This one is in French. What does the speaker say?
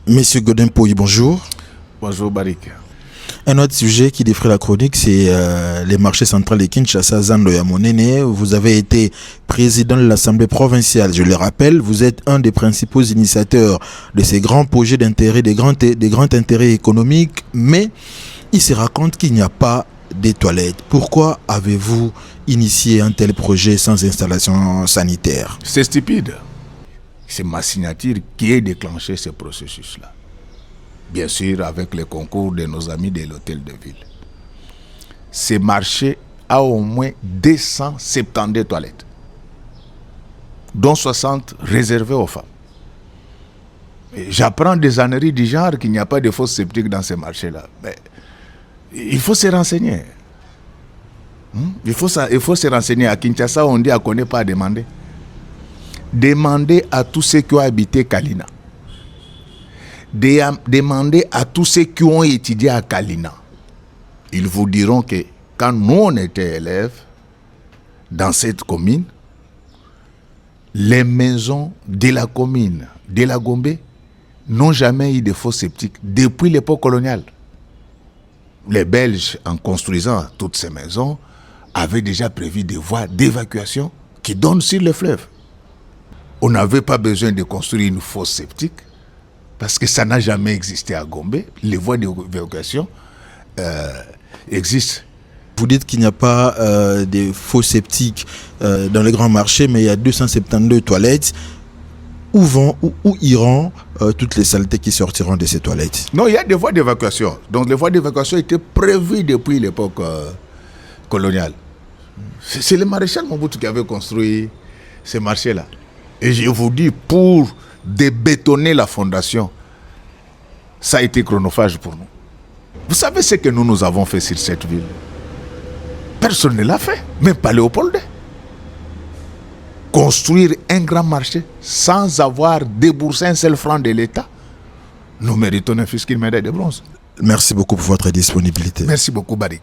Monsieur Godin-Pouy, bonjour. Bonjour Barik. Un autre sujet qui défraie la chronique, c'est les marchés centraux de Kinshasa, Zando et Monene. Vous avez été président de l'Assemblée provinciale. Je le rappelle, vous êtes un des principaux initiateurs de ces grands projets d'intérêt, des grands intérêts économiques, mais il se raconte qu'il n'y a pas de toilettes. Pourquoi avez-vous initié un tel projet sans installation sanitaire? C'est stupide. C'est ma signature qui a déclenché ce processus-là. Bien sûr, avec le concours de nos amis de l'hôtel de ville. Ce marché a au moins 272 toilettes, dont 60 réservées aux femmes. Et j'apprends des âneries du genre qu'il n'y a pas de fosses septiques dans ces marchés-là. Mais il faut se renseigner. Il faut se renseigner. À Kinshasa, on dit à qu'on n'est pas à demander. Demandez à tous ceux qui ont habité Kalina. Demandez à tous ceux qui ont étudié à Kalina. Ils vous diront que quand nous on était élèves dans cette commune, les maisons de la commune de la Gombe n'ont jamais eu de fosses septiques depuis l'époque coloniale. Les Belges, en construisant toutes ces maisons, avaient déjà prévu des voies d'évacuation qui donnent sur le fleuve. On n'avait pas besoin de construire une fosse septique parce que ça n'a jamais existé à Gombe. Les voies d'évacuation existent. Vous dites qu'il n'y a pas de fosses septiques dans les grands marchés, mais il y a 272 toilettes. Où iront toutes les saletés qui sortiront de ces toilettes? Non, il y a des voies d'évacuation. Donc les voies d'évacuation étaient prévues depuis l'époque coloniale. C'est le maréchal Mobutu qui avait construit ces marchés-là. Et je vous dis, pour débétonner la fondation, ça a été chronophage pour nous. Vous savez ce que nous avons fait sur cette ville? Personne ne l'a fait, même pas Léopold. Construire un grand marché sans avoir déboursé un seul franc de l'État, nous méritons un fisc médaille de bronze. Merci beaucoup pour votre disponibilité. Merci beaucoup, Barik.